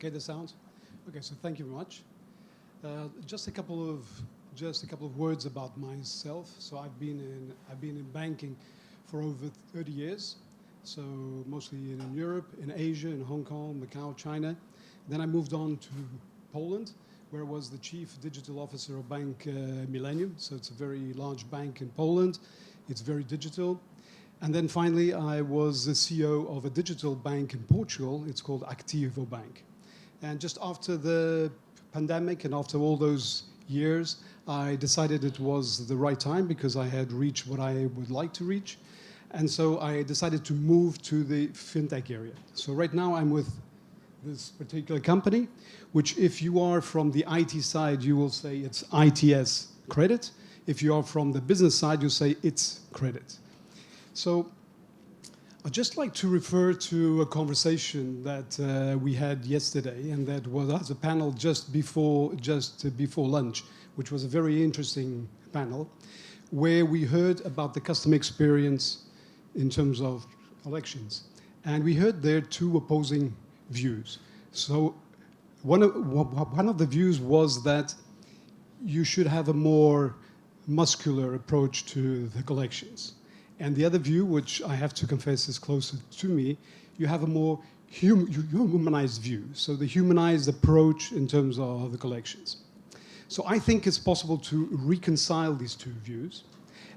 Okay, the sound? Okay, so thank you very much. Just a couple of words about myself. So I've been in banking for over 30 years. So mostly in Europe, in Asia, in Hong Kong, Macau, China. Then I moved on to Poland, where I was the chief digital officer of Bank Millennium. So it's a very large bank in Poland. It's very digital. And then finally, I was the CEO of a digital bank in Portugal. It's called ActivoBank. And just after the pandemic and after all those years, I decided it was the right time because I had reached what I would like to reach. And so I decided to move to the fintech area. So right now I'm with this particular company, which if you are from the IT side, you will say it's ITSCREDIT. If you are from the business side, you say it's credit. So I'd just like to refer to a conversation that we had yesterday, and that was as a panel just before lunch, which was a very interesting panel, where we heard about the customer experience in terms of elections. And we heard there two opposing views. So one of the views was that you should have a more muscular approach to the collections. And the other view, which I have to confess is closer to me, you have a more humanized view. So the humanized approach in terms of the collections. So I think it's possible to reconcile these two views.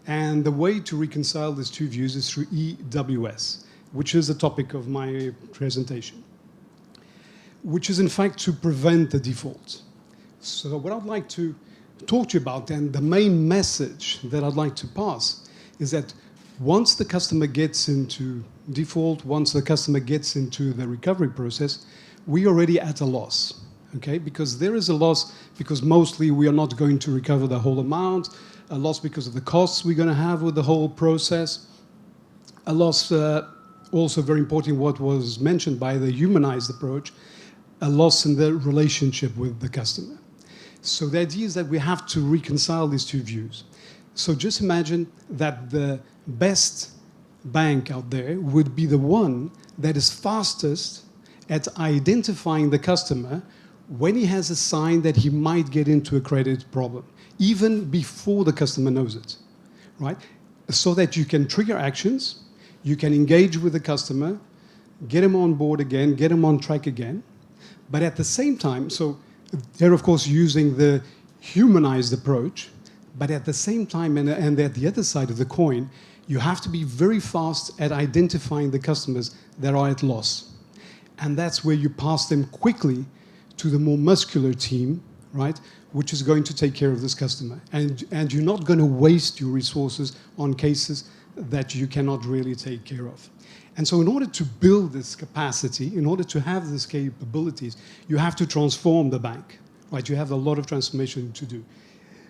And the way to reconcile these two views is through EWS, which is the topic of my presentation, which is in fact to prevent the default. So what I'd like to talk to you about, and the main message that I'd like to pass, is that once the customer gets into default, once the customer gets into the recovery process, we're already at a loss, okay? Because there is a loss because mostly we are not going to recover the whole amount, a loss because of the costs we're going to have with the whole process, a loss, also very important, what was mentioned by the humanized approach, a loss in the relationship with the customer. So the idea is that we have to reconcile these two views. So just imagine that the best bank out there would be the one that is fastest at identifying the customer when he has a sign that he might get into a credit problem, even before the customer knows it, right? So that you can trigger actions, you can engage with the customer, get him on board again, get him on track again. But at the same time, so they're of course using the humanized approach, but at the same time, and at the other side of the coin, you have to be very fast at identifying the customers that are at loss. And that's where you pass them quickly to the more muscular team, right, which is going to take care of this customer. And you're not going to waste your resources on cases that you cannot really take care of. And so in order to build this capacity, in order to have these capabilities, you have to transform the bank, right? You have a lot of transformation to do.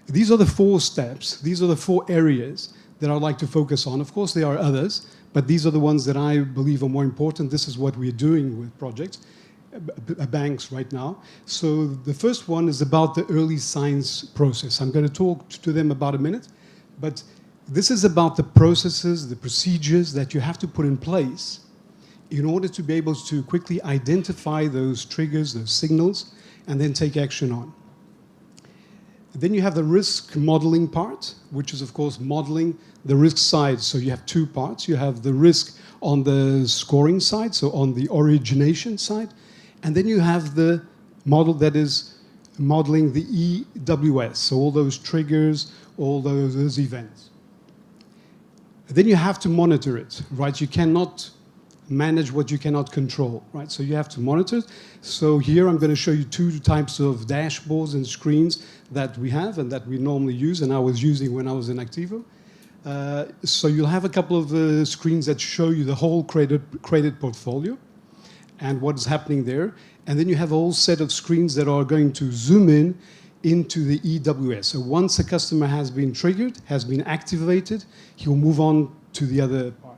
These are the 4 steps. These are the 4 areas that I'd like to focus on. Of course, there are others, but these are the ones that I believe are more important. This is what we're doing with projects, banks right now. So the first one is about the early signs process. I'm going to talk to them about a minute, but this is about the processes, the procedures that you have to put in place in order to be able to quickly identify those triggers, those signals, and then take action on. Then you have the risk modeling part, which is, of course, modeling the risk side. So you have 2 parts. You have the risk on the scoring side, so on the origination side. And then you have the model that is modeling the EWS, so all those triggers, all those events. Then you have to monitor it, right? You cannot manage what you cannot control, right? So you have to monitor it. So here I'm going to show you 2 types of dashboards and screens that we have and that we normally use, and I was using when I was in Activo. So you'll have a couple of screens that show you the whole credit portfolio and what is happening there. And then you have a whole set of screens that are going to zoom in into the EWS. So once a customer has been triggered, has been activated, he'll move on to the other part.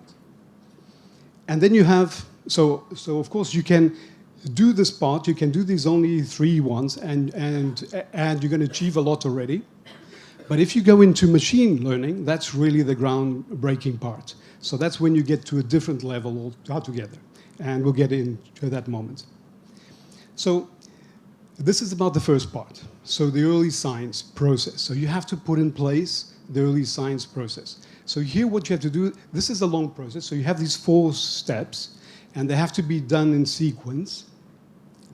And then you have, so of course you can do this part, you can do these only 3 ones, and you're going to achieve a lot already. But if you go into machine learning, that's really the groundbreaking part. So that's when you get to a different level altogether. And we'll get into that moment. So this is about the first part. So the early signs process. So you have to put in place the early signs process. So here what you have to do, this is a long process. So you have these 4 steps, and they have to be done in sequence.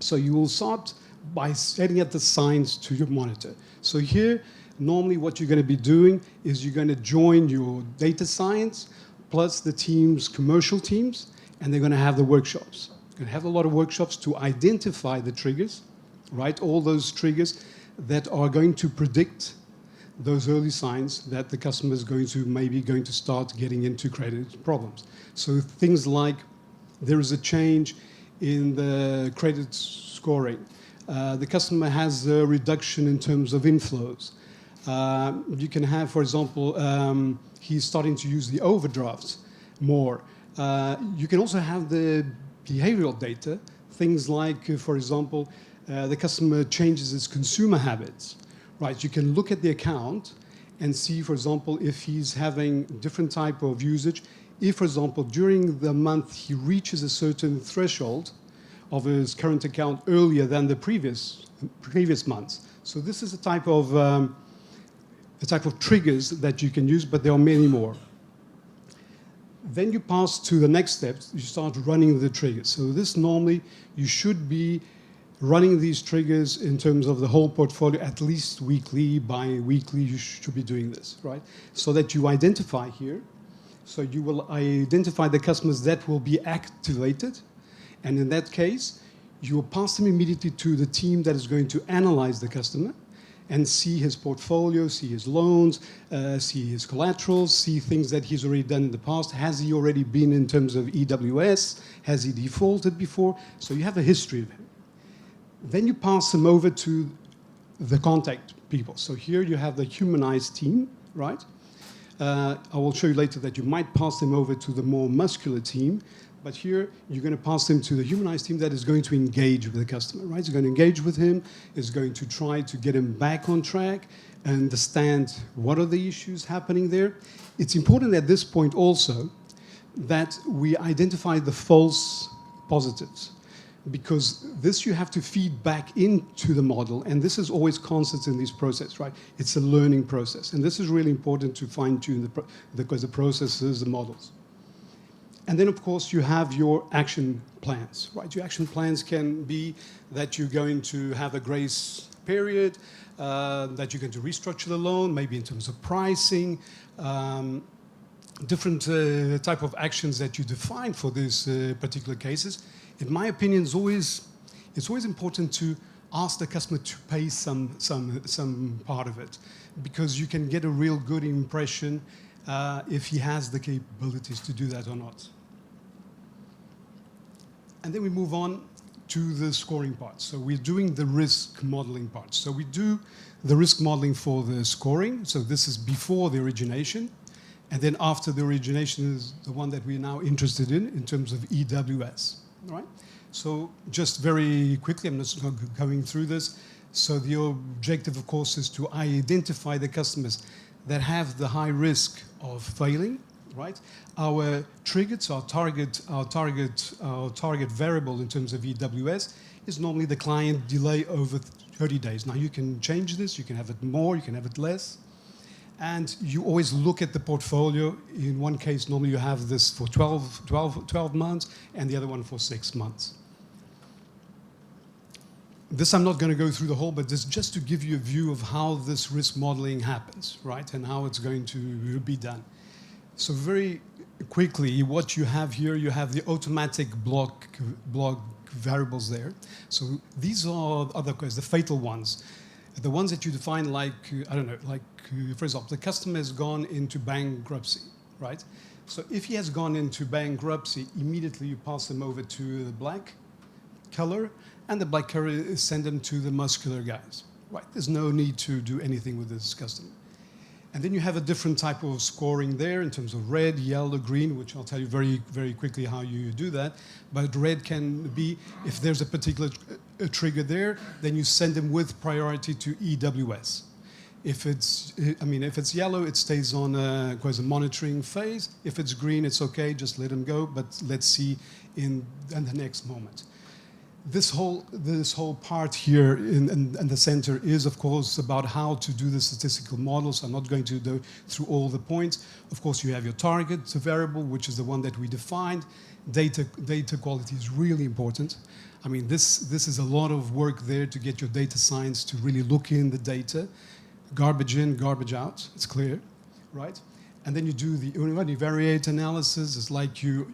So you will start by setting up the signs to your monitor. So here, normally what you're going to be doing is you're going to join your data science plus the team's commercial teams, and they're going to have the workshops. You're going to have a lot of workshops to identify the triggers, right? All those triggers that are going to predict those early signs that the customer is maybe going to start getting into credit problems. So things like there is a change in the credit scoring. The customer has a reduction in terms of inflows. You can have, for example, he's starting to use the overdrafts more. You can also have the behavioral data, things like, for example, the customer changes his consumer habits. Right, you can look at the account and see, for example, if he's having different type of usage. If, for example, during the month he reaches a certain threshold of his current account earlier than the previous months. So this is a type of triggers that you can use, but there are many more. Then you pass to the next step. You start running the triggers. So this normally you should be running these triggers in terms of the whole portfolio at least weekly, bi-weekly, you should be doing this, right? So that you identify here. So you will identify the customers that will be activated. And in that case, you will pass them immediately to the team that is going to analyze the customer and see his portfolio, see his loans, see his collaterals, see things that he's already done in the past. Has he already been in terms of EWS? Has he defaulted before? So you have a history of him. Then you pass them over to the contact people. So here you have the humanized team, right? I will show you later that you might pass them over to the more muscular team, but here you're going to pass them to the humanized team that is going to engage with the customer, right? It's going to engage with him, is going to try to get him back on track, understand what are the issues happening there. It's important at this point also that we identify the false positives, because this you have to feed back into the model, and this is always constant in this process, right? It's a learning process, and this is really important to fine-tune the processes, the models. And then, of course, you have your action plans, right? Your action plans can be that you're going to have a grace period, that you're going to restructure the loan, maybe in terms of pricing, different type of actions that you define for these particular cases. In my opinion, it's always important to ask the customer to pay some part of it, because you can get a real good impression if he has the capabilities to do that or not. And then we move on to the scoring part. So we're doing the risk modeling part. So we do the risk modeling for the scoring. So this is before the origination. And then after the origination is the one that we're now interested in terms of EWS. All right? So just very quickly, I'm just going through this. So the objective, of course, is to identify the customers that have the high risk of failing, right? Our triggers, our target variable in terms of EWS is normally the client delay over 30 days. Now you can change this, you can have it more, you can have it less. And you always look at the portfolio. In one case, normally you have this for 12 months, and the other one for 6 months. This I'm not going to go through the whole, but this just to give you a view of how this risk modeling happens, right? And how it's going to be done. So very quickly, what you have here, you have the automatic block variables there. So these are otherwise the fatal ones. The ones that you define like, I don't know, like, for example, the customer has gone into bankruptcy, right? So if he has gone into bankruptcy, immediately you pass them over to the black color, and the black color is send them to the muscular guys, right? There's no need to do anything with this customer. And then you have a different type of scoring there in terms of red, yellow, green, which I'll tell you very, very quickly how you do that. But red can be, if there's a particular trigger there, then you send them with priority to EWS. If it's yellow, it stays on a monitoring phase. If it's green, it's okay, just let them go, but let's see in the next moment. this whole part here in the center is, of course, about how to do the statistical models. I'm not going to go through all the points. Of course, you have your target variable, which is the one that we defined. Data quality is really important. I mean, this is a lot of work there to get your data science to really look in the data. Garbage in, garbage out, it's clear, right? And then you do the univariate analysis. It's like you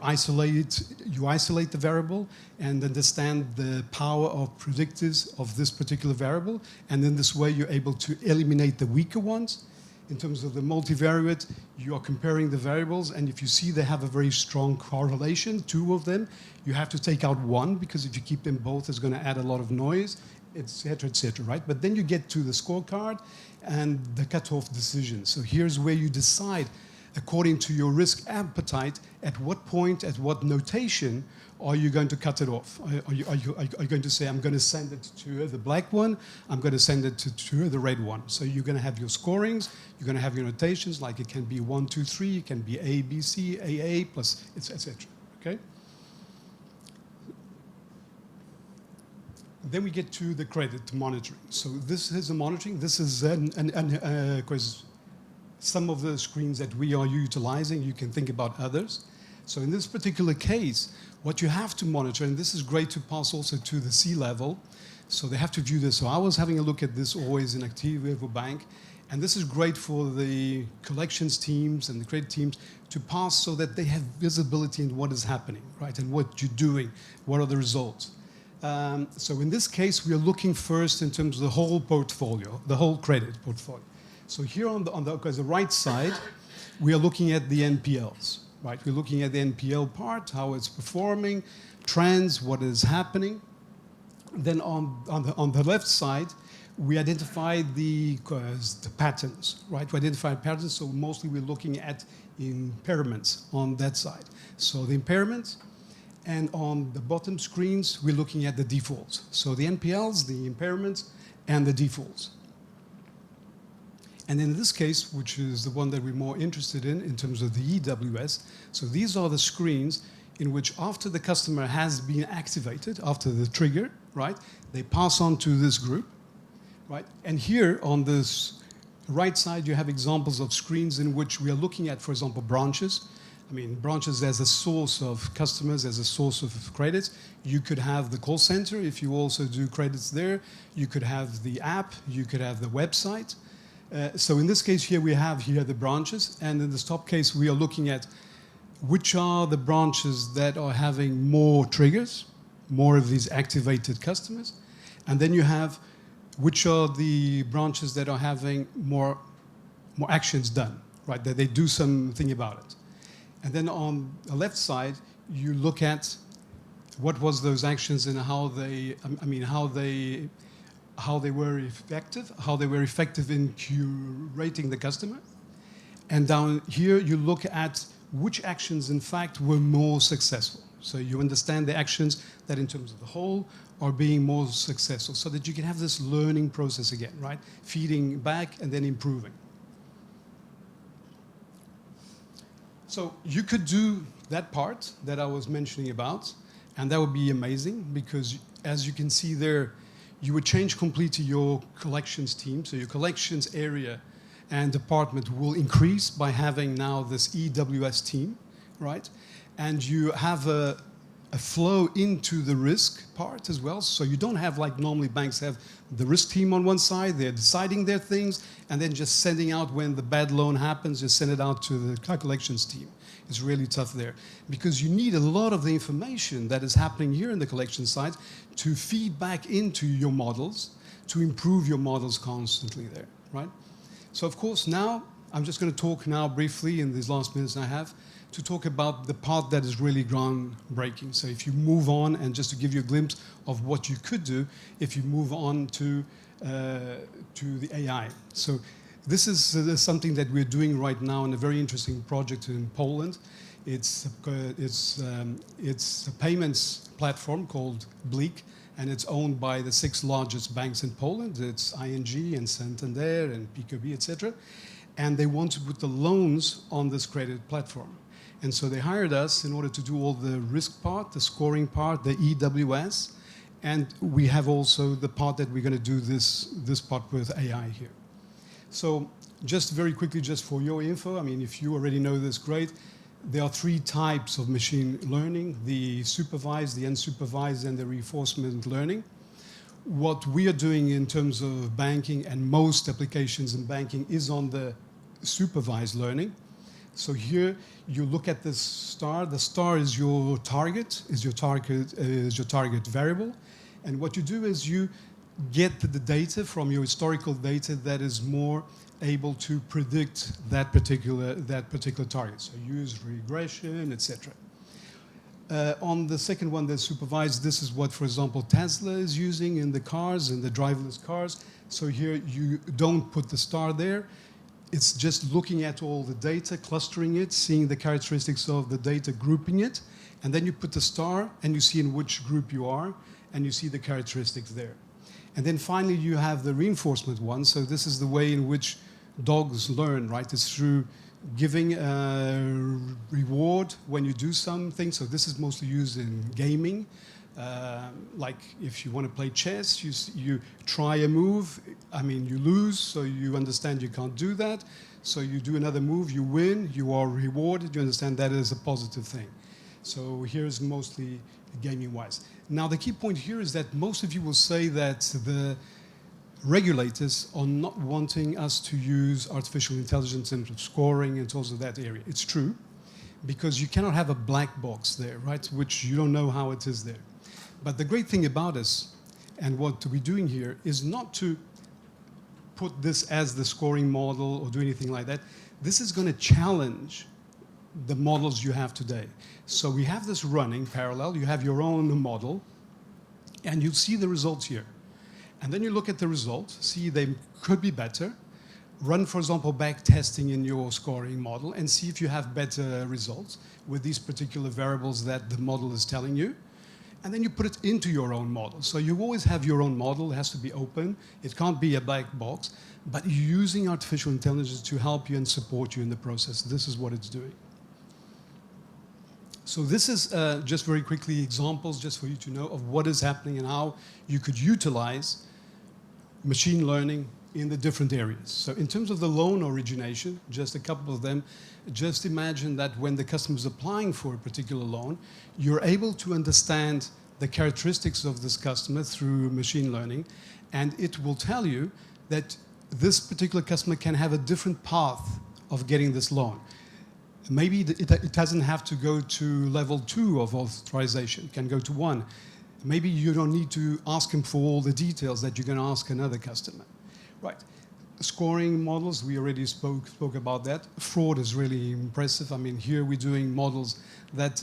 isolate the variable and understand the power of predictors of this particular variable. And in this way, you're able to eliminate the weaker ones. In terms of the multivariate, you are comparing the variables. And if you see they have a very strong correlation, two of them, you have to take out one, because if you keep them both, it's going to add a lot of noise, et cetera, right? But then you get to the scorecard and the cutoff decision. So here's where you decide, according to your risk appetite, at what point, at what notation, are you going to cut it off? Are you going to say, I'm going to send it to the black one, I'm going to send it to the red one? So you're going to have your scorings, you're going to have your notations, like it can be 1, 2, 3, it can be A, B, C, AA, plus, etc. Okay? Then we get to the credit monitoring. So this is the monitoring. This is some of the screens that we are utilizing. You can think about others. So in this particular case, what you have to monitor, and this is great to pass also to the C-level, so they have to view this. So I was having a look at this always in ActivoBank, and this is great for the collections teams and the credit teams to pass so that they have visibility in what is happening, right, and what you're doing, what are the results. So in this case, we are looking first in terms of the whole portfolio, the whole credit portfolio. So here on the right side, we are looking at the NPLs, right? We're looking at the NPL part, how it's performing, trends, what is happening. Then on the left side, we identify the patterns, right? We identify patterns, so mostly we're looking at impairments on that side. So the impairments. And on the bottom screens, we're looking at the defaults. So the NPLs, the impairments, and the defaults. And in this case, which is the one that we're more interested in terms of the EWS, so these are the screens in which after the customer has been activated, after the trigger, right, they pass on to this group, right? And here on this right side, you have examples of screens in which we are looking at, for example, branches. I mean, branches as a source of customers, as a source of credits. You could have the call center if you also do credits there. You could have the app. You could have the website. So in this case here, we have here the branches. And in this top case, we are looking at which are the branches that are having more triggers, more of these activated customers. And then you have which are the branches that are having more actions done, right, that they do something about it. And then on the left side, you look at what was those actions and how they, how they were effective in curating the customer. And down here, you look at which actions, in fact, were more successful. So you understand the actions that, in terms of the whole, are being more successful, so that you can have this learning process again, right? Feeding back and then improving. So you could do that part that I was mentioning about, and that would be amazing, because as you can see there, you would change completely your collections team. So your collections area and department will increase by having now this EWS team, right? And you have a flow into the risk part as well. So you don't have, like normally banks have, the risk team on one side, they're deciding their things, and then just sending out when the bad loan happens, just send it out to the collections team. It's really tough there, because you need a lot of the information that is happening here in the collection side to feed back into your models, to improve your models constantly there, right? So of course now, I'm just going to talk now briefly in these last minutes I have, to talk about the part that is really groundbreaking. So if you move on, and just to give you a glimpse of what you could do if you move on to the AI. So this is something that we're doing right now in a very interesting project in Poland. It's a payments platform called BLIK, and it's owned by the 6 largest banks in Poland. It's ING and Santander and PKB, etc. And they want to put the loans on this credit platform. And so they hired us in order to do all the risk part, the scoring part, the EWS, and we have also the part that we're going to do this part with AI here. So just very quickly, just for your info, I mean, if you already know this, great. There are 3 types of machine learning: the supervised, the unsupervised, and the reinforcement learning. What we are doing in terms of banking, and most applications in banking, is on the supervised learning. So here you look at this star. The star is your target, is your target variable. And what you do is you get the data from your historical data that is more able to predict that particular target. So use regression, etc. On the second one, the supervised, this is what, for example, Tesla is using in the cars, in the driverless cars. So here you don't put the star there. It's just looking at all the data, clustering it, seeing the characteristics of the data, grouping it, and then you put the star and you see in which group you are, and you see the characteristics there. And then finally you have the reinforcement one. So this is the way in which dogs learn, right? It's through giving a reward when you do something. So this is mostly used in gaming. Like if you want to play chess, you try a move, I mean, you lose, so you understand you can't do that. So you do another move, you win, you are rewarded, you understand that is a positive thing. So here's mostly gaming-wise. Now, the key point here is that most of you will say that the regulators are not wanting us to use artificial intelligence in scoring and also that area. It's true, because you cannot have a black box there, right, which you don't know how it is there. But the great thing about us and what we're doing here is not to put this as the scoring model or do anything like that. This is going to challenge the models you have today. So we have this running parallel. You have your own model, and you see the results here. And then you look at the results, see they could be better. Run, for example, back testing in your scoring model and see if you have better results with these particular variables that the model is telling you. And then you put it into your own model. So you always have your own model. It has to be open. It can't be a black box. But you're using artificial intelligence to help you and support you in the process. This is what it's doing. So this is just very quickly examples, just for you to know, of what is happening and how you could utilize machine learning in the different areas. So in terms of the loan origination, just a couple of them, just imagine that when the customer is applying for a particular loan, you're able to understand the characteristics of this customer through machine learning, and it will tell you that this particular customer can have a different path of getting this loan. Maybe it doesn't have to go to level 2 of authorization. It can go to 1. Maybe you don't need to ask him for all the details that you're going to ask another customer. Right. Scoring models, we already spoke about that. Fraud is really impressive. I mean, here we're doing models that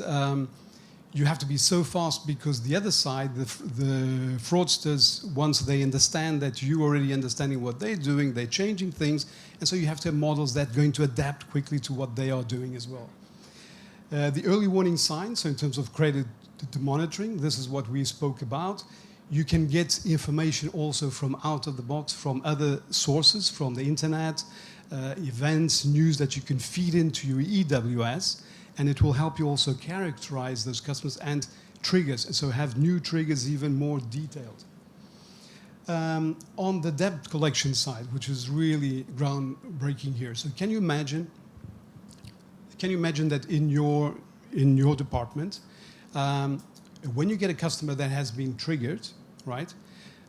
you have to be so fast, because the other side, the fraudsters, once they understand that you already understanding what they're doing, they're changing things, and so you have to have models that are going to adapt quickly to what they are doing as well. The early warning signs, so in terms of credit monitoring, this is what we spoke about. You can get information also from out of the box, from other sources, from the internet, events, news that you can feed into your EWS, and it will help you also characterize those customers and triggers, so have new triggers even more detailed. On the debt collection side, which is really groundbreaking here. So can you imagine that in your department, when you get a customer that has been triggered, right,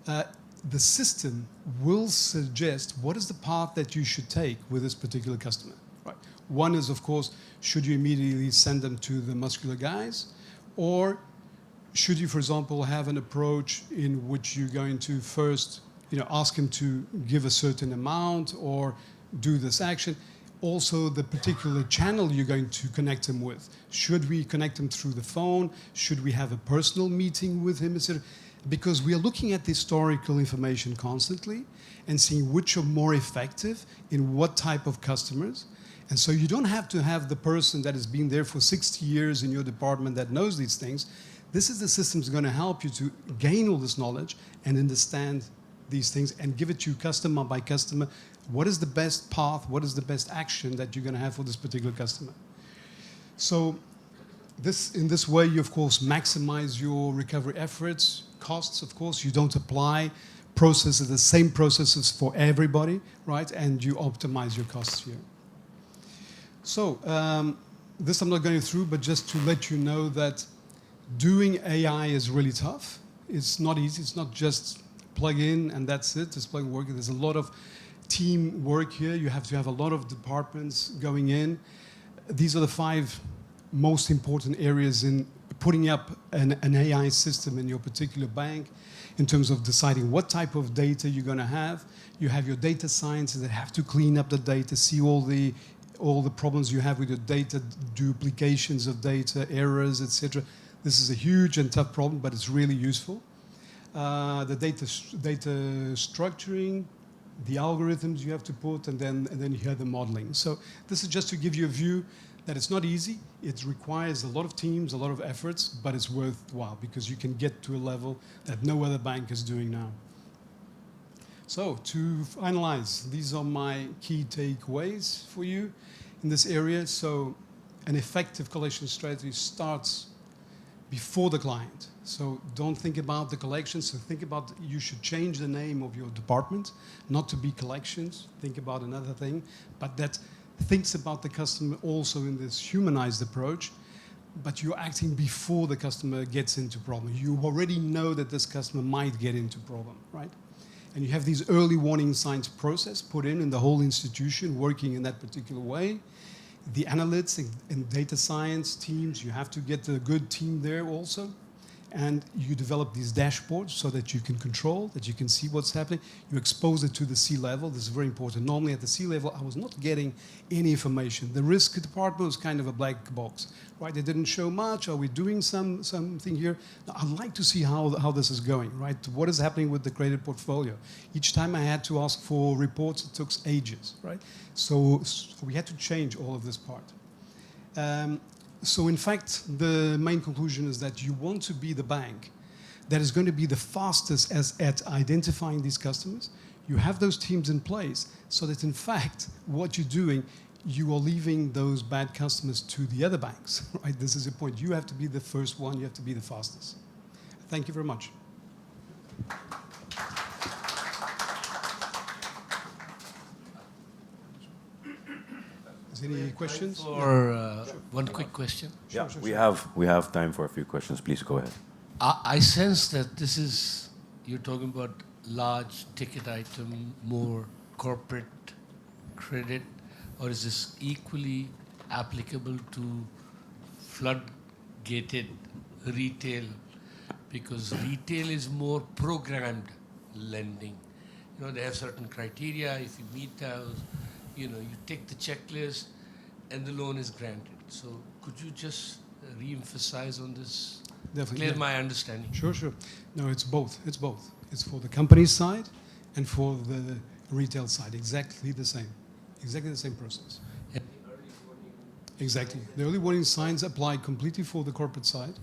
the system will suggest what is the path that you should take with this particular customer. Right. One is, of course, should you immediately send them to the muscular guys, or should you, for example, have an approach in which you're going to first, ask him to give a certain amount or do this action. Also, the particular channel you're going to connect him with. Should we connect him through the phone? Should we have a personal meeting with him, etc.? Because we are looking at the historical information constantly and seeing which are more effective in what type of customers. And so you don't have to have the person that has been there for 60 years in your department that knows these things. This is the system that's going to help you to gain all this knowledge and understand these things and give it to you customer by customer. What is the best path? What is the best action that you're going to have for this particular customer? So in this way, you of course maximize your recovery efforts, costs. Of course, you don't apply processes, the same processes for everybody, right? And you optimize your costs here. So this I'm not going through, but just to let you know that doing AI is really tough. It's not easy. It's not just plug in and that's it. It's plug and work. There's a lot of team work here. You have to have a lot of departments going in. These are the 5 most important areas in putting up an AI system in your particular bank in terms of deciding what type of data you're going to have. You have your data scientists that have to clean up the data, see all the problems you have with your data, duplications of data, errors, etc. This is a huge and tough problem, but it's really useful. The data structuring, the algorithms you have to put, and then you have the modeling. So this is just to give you a view that it's not easy. It requires a lot of teams, a lot of efforts, but it's worthwhile because you can get to a level that no other bank is doing now. So to finalize, these are my key takeaways for you in this area. So an effective collection strategy starts before the client. So don't think about the collections. So think about, you should change the name of your department, not to be collections. Think about another thing, but that thinks about the customer also in this humanized approach, but you're acting before the customer gets into problem. You already know that this customer might get into problem, right? And you have these early warning signs process put in the whole institution working in that particular way. The analysts and data science teams, you have to get a good team there also. And you develop these dashboards so that you can control, that you can see what's happening. You expose it to the C-level. This is very important. Normally at the C-level, I was not getting any information. The risk department was kind of a black box, right? They didn't show much. Are we doing something here? Now, I'd like to see how this is going, right? What is happening with the credit portfolio? Each time I had to ask for reports, it took ages, right? So we had to change all of this part. So in fact, the main conclusion is that you want to be the bank that is going to be the fastest at identifying these customers. You have those teams in place so that in fact, what you're doing, you are leaving those bad customers to the other banks, right? This is the point. You have to be the first one. You have to be the fastest. Thank you very much. Is there any questions? Or one quick question? Yeah, we have time for a few questions. Please go ahead. I sense that this is, you're talking about large ticket item, more corporate credit, or is this equally applicable to flood-gated retail? Because retail is more programmed lending. You know, they have certain criteria. If you meet those, you know, you take the checklist and the loan is granted. So could you just re-emphasize on this? Definitely. Clear my understanding. Sure. No, it's both. It's both. It's for the company side and for the retail side. Exactly the same. Exactly the same process. And exactly. The early warning signs apply completely for the corporate side.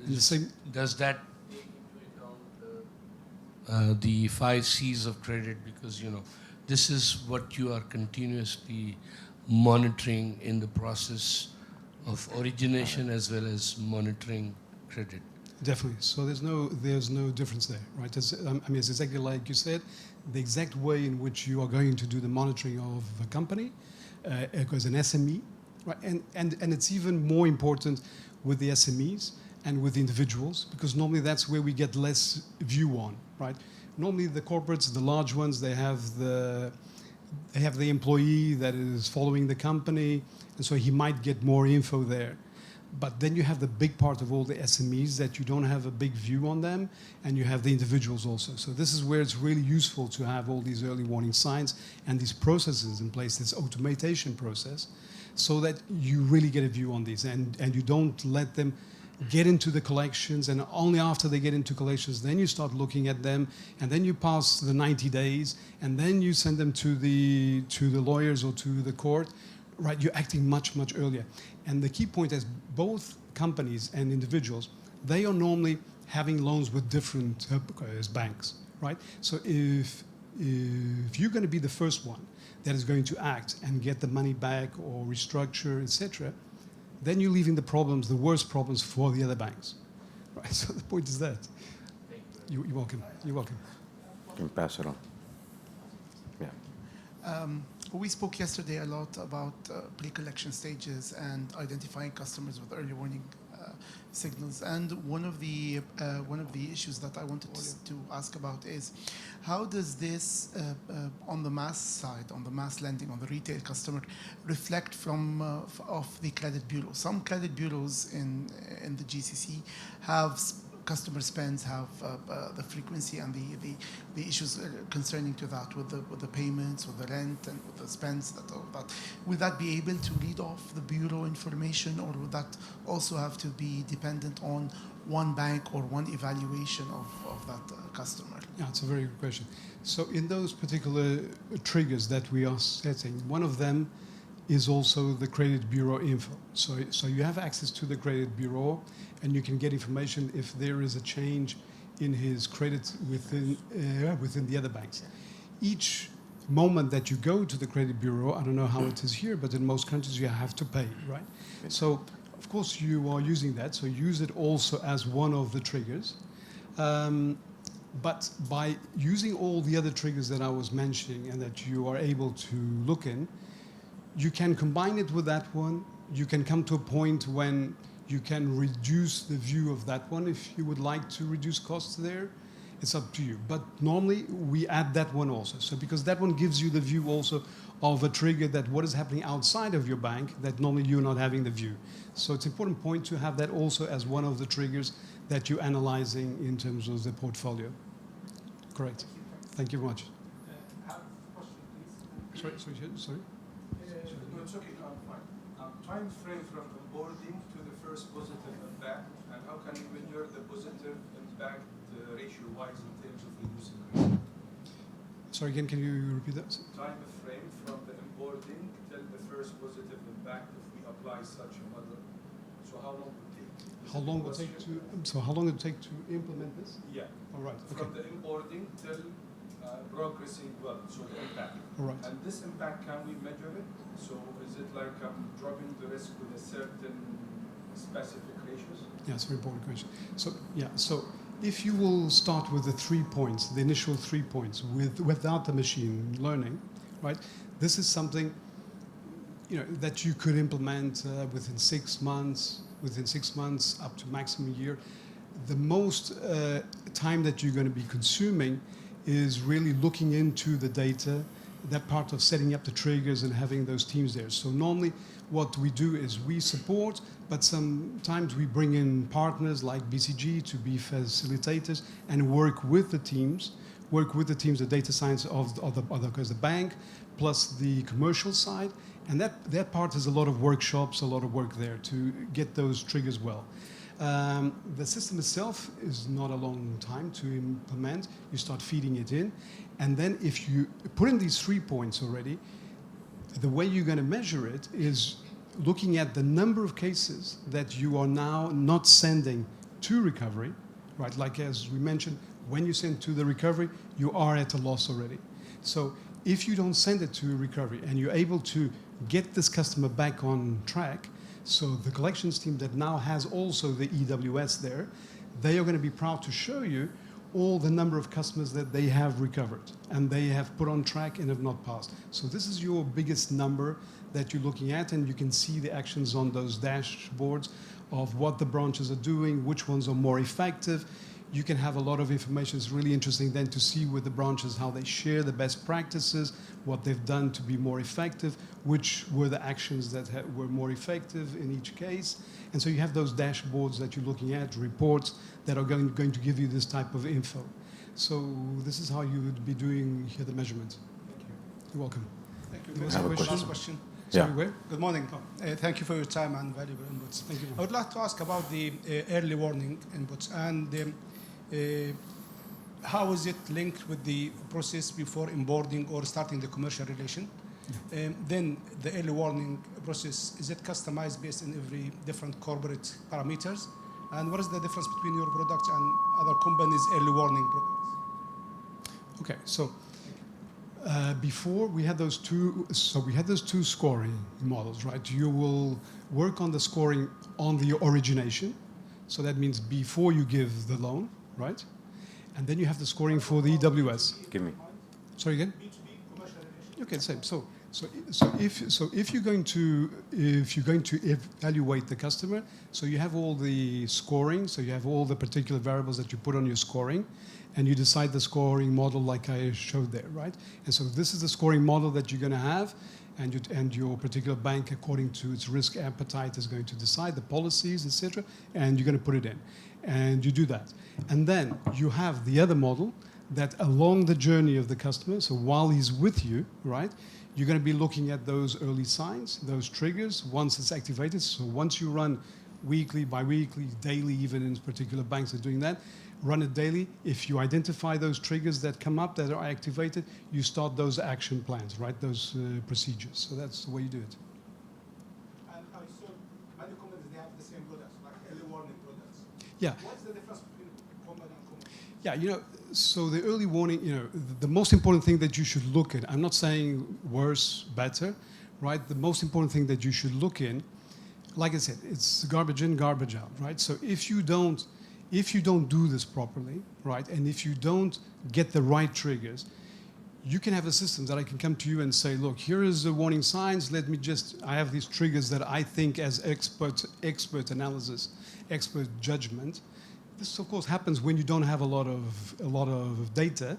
And the same. Does that take into account the 5 C's of credit? Because, you know, this is what you are continuously monitoring in the process of origination as well as monitoring credit. Definitely. So there's no difference there, right? It's exactly like you said, the exact way in which you are going to do the monitoring of a company as an SME, right? And it's even more important with the SMEs and with the individuals, because normally that's where we get less view on, right? Normally the corporates, the large ones, they have the employee that is following the company, and so he might get more info there. But then you have the big part of all the SMEs that you don't have a big view on them, and you have the individuals also. So this is where it's really useful to have all these early warning signs and these processes in place, this automation process, so that you really get a view on these, and you don't let them get into the collections, and only after they get into collections, then you start looking at them, and then you pass the 90 days, and then you send them to the lawyers or to the court, right? You're acting much, much earlier. And the key point is both companies and individuals, they are normally having loans with different banks, right? So if you're going to be the first one that is going to act and get the money back or restructure, etc., then you're leaving the problems, the worst problems, for the other banks. Right. So the point is that. You're welcome. You're welcome. You can pass it on. Yeah. We spoke yesterday a lot about pre-collection stages and identifying customers with early warning signals. And one of the issues that I wanted to ask about is how does this on the mass side, on the mass lending, on the retail customer, reflect from of the credit bureau? Some credit bureaus in the GCC have customer spends, have the frequency and the issues concerning to that with the payments, with the rent, and with the spends, that will that be able to read off the bureau information, or would that also have to be dependent on one bank or one evaluation of that customer? Yeah, it's a very good question. So in those particular triggers that we are setting, one of them is also the credit bureau info. So you have access to the credit bureau, and you can get information if there is a change in his credit within the other banks. Each moment that you go to the credit bureau, I don't know how it is here, but in most countries you have to pay, right? So of course you are using that, so use it also as one of the triggers. But by using all the other triggers that I was mentioning and that you are able to look in, you can combine it with that one. You can come to a point when you can reduce the view of that one if you would like to reduce costs there. It's up to you. But normally we add that one also. So because that one gives you the view also of a trigger that what is happening outside of your bank that normally you're not having the view. So it's an important point to have that also as one of the triggers that you're analyzing in terms of the portfolio. Correct. Thank you very much. I have a question, please. Sorry. No, it's okay. I'm fine. Time frame from onboarding to the first positive impact, and how can you measure the positive impact ratio-wise in terms of reducing risk? Sorry again, can you repeat that? Time frame from the onboarding till the first positive impact if we apply such a model. So how long will it take? How long will it take to? So how long will it take to implement this? Yeah. All right. Okay. From the onboarding till progressing well, so the impact. All right. And this impact, can we measure it? So is it like dropping the risk with a certain specific ratios? Yeah, it's a very important question. So yeah, so if you will start with the 3 points, the initial 3 points, without the machine learning, right? This is something, you know, that you could implement within 6 months, up to maximum a year. The most time that you're going to be consuming is really looking into the data, that part of setting up the triggers and having those teams there. So normally what we do is we support, but sometimes we bring in partners like BCG to be facilitators and work with the teams, the data science of the bank, plus the commercial side. And that part is a lot of workshops, a lot of work there to get those triggers well. The system itself is not a long time to implement. You start feeding it in. And then if you put in these 3 points already, the way you're going to measure it is looking at the number of cases that you are now not sending to recovery, right? Like as we mentioned, when you send to the recovery, you are at a loss already. So if you don't send it to recovery and you're able to get this customer back on track, so the collections team that now has also the EWS there, they are going to be proud to show you all the number of customers that they have recovered and they have put on track and have not passed. So this is your biggest number that you're looking at, and you can see the actions on those dashboards of what the branches are doing, which ones are more effective. You can have a lot of information. It's really interesting then to see with the branches how they share the best practices, what they've done to be more effective, which were the actions that were more effective in each case. And so you have those dashboards that you're looking at, reports that are going to give you this type of info. So this is how you would be doing here the measurement. Thank you. You're welcome. Thank you. There was I have a a question. Last question. Sorry, Yeah. where? Good morning. Thank you for your time and valuable inputs. Thank you. I would like to ask about the early warning inputs and how is it linked with the process before onboarding or starting the commercial relation? Then the early warning process, is it customized based on every different corporate parameters? And what is the difference between your product and other companies' early warning products? Okay, so Before we had those two, so we had those two scoring models, right? You will work on the scoring on the origination, so that means before you give the loan, right? And then you have the scoring for the EWS. Give me. Sorry again? Okay, same. So if you're going to evaluate the customer, so you have all the scoring, so you have all the particular variables that you put on your scoring, and you decide the scoring model like I showed there, right? And so this is the scoring model that you're going to have, and your particular bank, according to its risk appetite, is going to decide the policies, etc., and you're going to put it in, and you do that, and then you have the other model that along the journey of the customer, so while he's with you, right, you're going to be looking at those early signs, those triggers, once it's activated. So once you run weekly, bi-weekly, daily, even in particular banks are doing that, run it daily. If you identify those triggers that come up that are activated, you start those action plans, right, those procedures. So that's the way you do it. And I saw many companies, they have the same products, like early warning products. Yeah. What's the difference between company and company? Yeah, so the early warning, the most important thing that you should look at, I'm not saying worse, better, right? The most important thing that you should look in, like I said, it's garbage in, garbage out, right? So if you don't do this properly, right, and if you don't get the right triggers, you can have a system that I can come to you and say, look, here is the warning signs. I have these triggers that I think as expert analysis, expert judgment. This, of course, happens when you don't have a lot of data.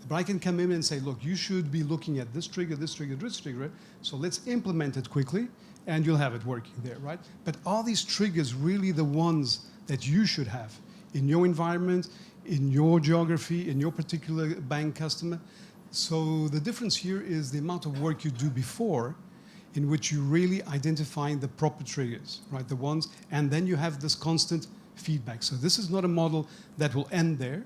But I can come in and say, look, you should be looking at this trigger, this trigger, this trigger. So let's implement it quickly, and you'll have it working there, right? But are these triggers really the ones that you should have in your environment, in your geography, in your particular bank customer? So the difference here is the amount of work you do before, in which you really identifying the proper triggers, right? The ones, and then you have this constant feedback. So this is not a model that will end there.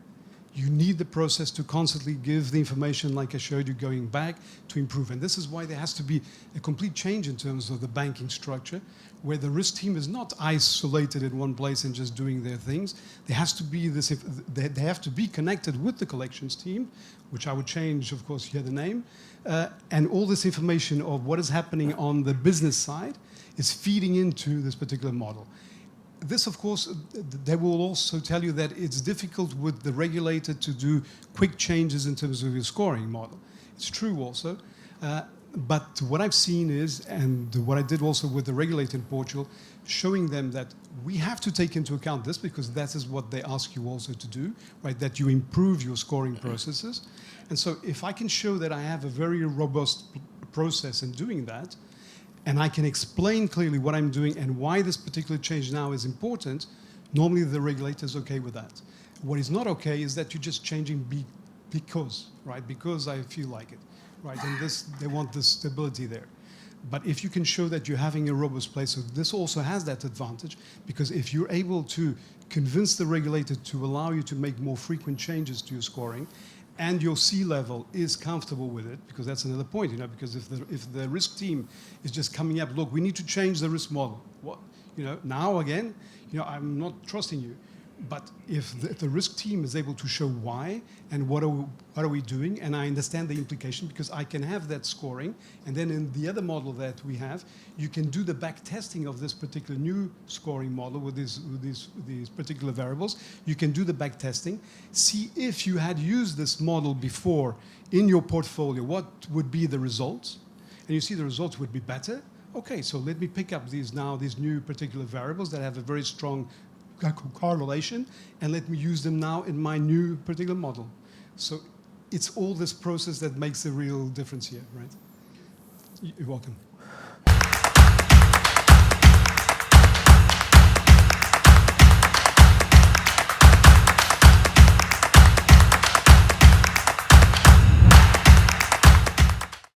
You need the process to constantly give the information, like I showed you, going back to improve. And this is why there has to be a complete change in terms of the banking structure, where the risk team is not isolated in one place and just doing their things. There has to be this, they have to be connected with the collections team, which I would change, of course, here the name. And all this information of what is happening on the business side is feeding into this particular model. This, of course, they will also tell you that it's difficult with the regulator to do quick changes in terms of your scoring model. It's true also. But what I've seen is, and what I did also with the regulator in Portugal, showing them that we have to take into account this, because that is what they ask you also to do, right? That you improve your scoring processes. And so if I can show that I have a very robust process in doing that, and I can explain clearly what I'm doing and why this particular change now is important, normally the regulator is okay with that. What is not okay is that you're just changing because, right? Because I feel like it, right? And they want this stability there. But if you can show that you're having a robust place, so this also has that advantage, because if you're able to convince the regulator to allow you to make more frequent changes to your scoring, and your C-level is comfortable with it, because that's another point, because if the risk team is just coming up, look, we need to change the risk model. What, now again, I'm not trusting you. But if the risk team is able to show why and what are we doing, and I understand the implication, because I can have that scoring, and then in the other model that we have, you can do the back testing of this particular new scoring model with these particular variables. You can do the back testing, see if you had used this model before in your portfolio, what would be the results, and you see the results would be better. Okay, so let me pick up these new particular variables that have a very strong correlation, and let me use them now in my new particular model. So it's all this process that makes the real difference here, right? You're welcome.